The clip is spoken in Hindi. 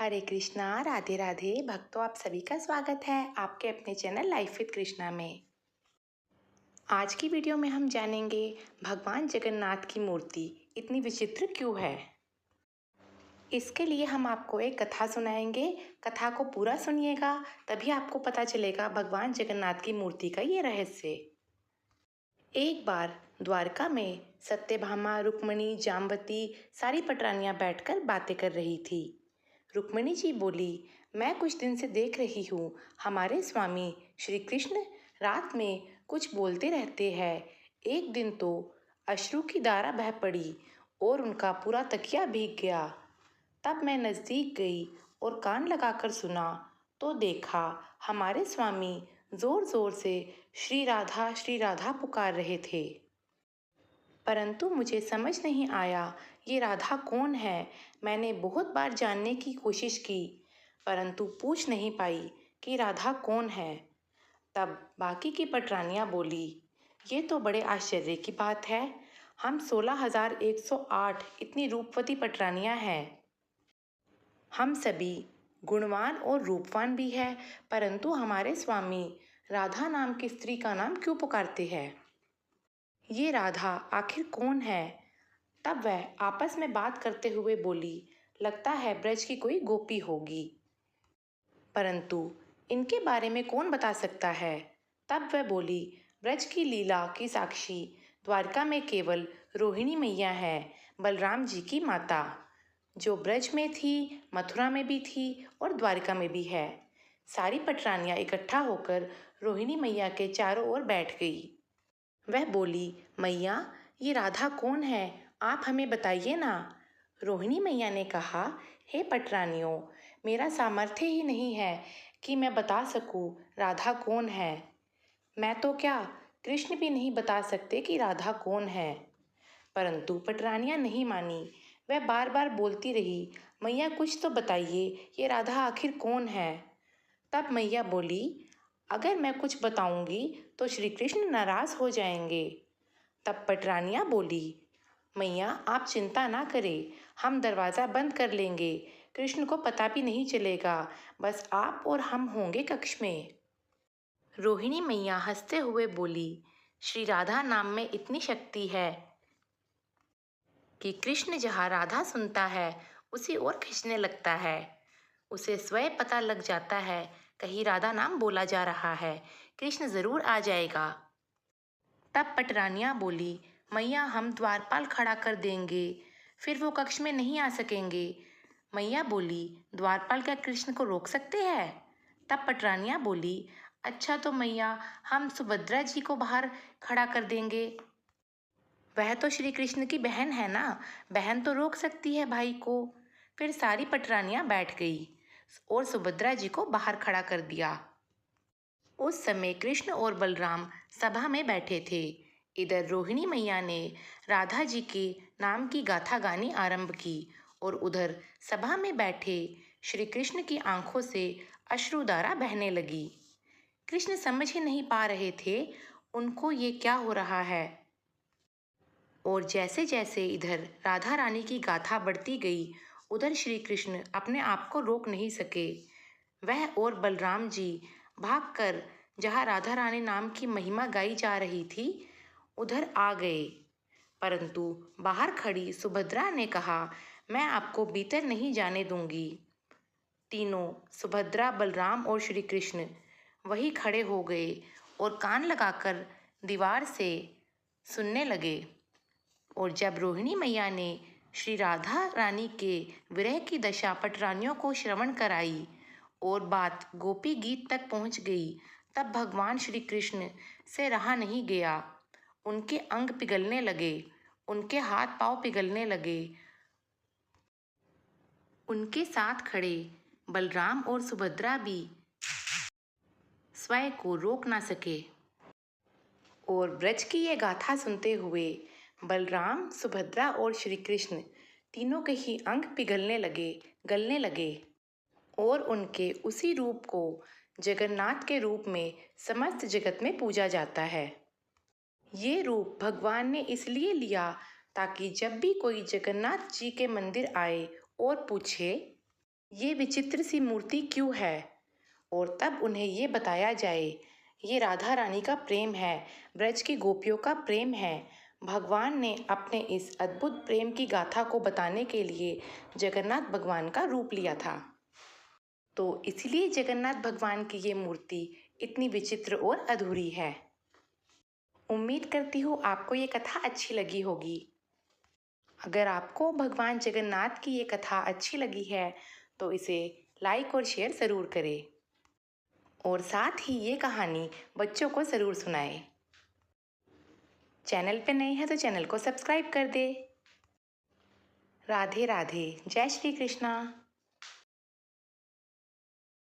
हरे कृष्णा, राधे राधे भक्तों, आप सभी का स्वागत है आपके अपने चैनल लाइफ विद कृष्णा में। आज की वीडियो में हम जानेंगे भगवान जगन्नाथ की मूर्ति इतनी विचित्र क्यों है। इसके लिए हम आपको एक कथा सुनाएंगे। कथा को पूरा सुनिएगा, तभी आपको पता चलेगा भगवान जगन्नाथ की मूर्ति का ये रहस्य। एक बार द्वारका में सत्यभामा, रुक्मिणी, जाम्बती सारी पटरानियां बैठकर बातें कर रही थी। रुक्मिणी जी बोली, मैं कुछ दिन से देख रही हूँ हमारे स्वामी श्री कृष्ण रात में कुछ बोलते रहते हैं। एक दिन तो अश्रु की धारा बह पड़ी और उनका पूरा तकिया भीग गया। तब मैं नज़दीक गई और कान लगाकर सुना तो देखा हमारे स्वामी जोर जोर से श्री राधा पुकार रहे थे। परंतु मुझे समझ नहीं आया ये राधा कौन है। मैंने बहुत बार जानने की कोशिश की परंतु पूछ नहीं पाई कि राधा कौन है। तब बाकी की पटरानियां बोली, ये तो बड़े आश्चर्य की बात है। हम 16,108 इतनी रूपवती पटरानियां हैं। हम सभी गुणवान और रूपवान भी है, परंतु हमारे स्वामी राधा नाम की स्त्री का नाम क्यों पुकारते हैं। ये राधा आखिर कौन है। तब वह आपस में बात करते हुए बोली, लगता है ब्रज की कोई गोपी होगी, परंतु इनके बारे में कौन बता सकता है। तब वह बोली, ब्रज की लीला की साक्षी द्वारका में केवल रोहिणी मैया है, बलराम जी की माता, जो ब्रज में थी, मथुरा में भी थी और द्वारका में भी है। सारी पटरानियां इकट्ठा होकर रोहिणी मैया के चारों ओर बैठ गई। वह बोली, मैया ये राधा कौन है, आप हमें बताइए ना। रोहिणी मैया ने कहा, हे पटरानियों, मेरा सामर्थ्य ही नहीं है कि मैं बता सकूं राधा कौन है। मैं तो क्या कृष्ण भी नहीं बता सकते कि राधा कौन है। परंतु पटरानियां नहीं मानी। वह बार बार बोलती रही, मैया कुछ तो बताइए, ये राधा आखिर कौन है। तब मैया बोली, अगर मैं कुछ बताऊंगी तो श्री कृष्ण नाराज हो जाएंगे। तब पटरानियां बोली, मैया आप चिंता ना करें, हम दरवाज़ा बंद कर लेंगे, कृष्ण को पता भी नहीं चलेगा, बस आप और हम होंगे कक्ष में। रोहिणी मैया हंसते हुए बोली, श्री राधा नाम में इतनी शक्ति है कि कृष्ण जहाँ राधा सुनता है उसी ओर खींचने लगता है। उसे स्वयं पता लग जाता है कहीं राधा नाम बोला जा रहा है, कृष्ण जरूर आ जाएगा। तब पटरानियां बोली, मैया हम द्वारपाल खड़ा कर देंगे, फिर वो कक्ष में नहीं आ सकेंगे। मैया बोली, द्वारपाल क्या कृष्ण को रोक सकते हैं। तब पटरानियां बोली, अच्छा तो मैया हम सुभद्रा जी को बाहर खड़ा कर देंगे, वह तो श्री कृष्ण की बहन है ना, बहन तो रोक सकती है भाई को। फिर सारी पटरानियां बैठ गई और सुभद्रा जी को बाहर खड़ा कर दिया। उस समय कृष्ण और बलराम सभा में बैठे थे। इधर रोहिणी मैया ने राधा जी के नाम की गाथा गानी आरंभ की और उधर सभा में बैठे श्री कृष्ण की आंखों से अश्रुधारा बहने लगी। कृष्ण समझ ही नहीं पा रहे थे उनको ये क्या हो रहा है। और जैसे जैसे इधर राधा रानी की गाथा बढ़ती गई, उधर श्री कृष्ण अपने आप को रोक नहीं सके। वह और बलराम जी भागकर जहाँ राधा रानी नाम की महिमा गाई जा रही थी उधर आ गए। परंतु बाहर खड़ी सुभद्रा ने कहा, मैं आपको भीतर नहीं जाने दूंगी। तीनों सुभद्रा, बलराम और श्री कृष्ण वही खड़े हो गए और कान लगाकर दीवार से सुनने लगे। और जब रोहिणी मैया ने श्री राधा रानी के विरह की दशा पटरानियों को श्रवण कराई और बात गोपी गीत तक पहुंच गई, तब भगवान श्री कृष्ण से रहा नहीं गया। उनके अंग पिघलने लगे, उनके हाथ पांव पिघलने लगे। उनके साथ खड़े बलराम और सुभद्रा भी स्वयं को रोक ना सके। और ब्रज की ये गाथा सुनते हुए बलराम, सुभद्रा और श्री कृष्ण तीनों के ही अंग पिघलने लगे, गलने लगे और उनके उसी रूप को जगन्नाथ के रूप में समस्त जगत में पूजा जाता है। ये रूप भगवान ने इसलिए लिया ताकि जब भी कोई जगन्नाथ जी के मंदिर आए और पूछे, ये विचित्र सी मूर्ति क्यों है, और तब उन्हें ये बताया जाए ये राधा रानी का प्रेम है, ब्रज की गोपियों का प्रेम है। भगवान ने अपने इस अद्भुत प्रेम की गाथा को बताने के लिए जगन्नाथ भगवान का रूप लिया था। तो इसलिए जगन्नाथ भगवान की ये मूर्ति इतनी विचित्र और अधूरी है। उम्मीद करती हूँ आपको ये कथा अच्छी लगी होगी। अगर आपको भगवान जगन्नाथ की ये कथा अच्छी लगी है तो इसे लाइक और शेयर ज़रूर करें, और साथ ही ये कहानी बच्चों को ज़रूर सुनाएं। चैनल पे नए हैं तो चैनल को सब्सक्राइब कर दे। राधे राधे, जय श्री कृष्णा।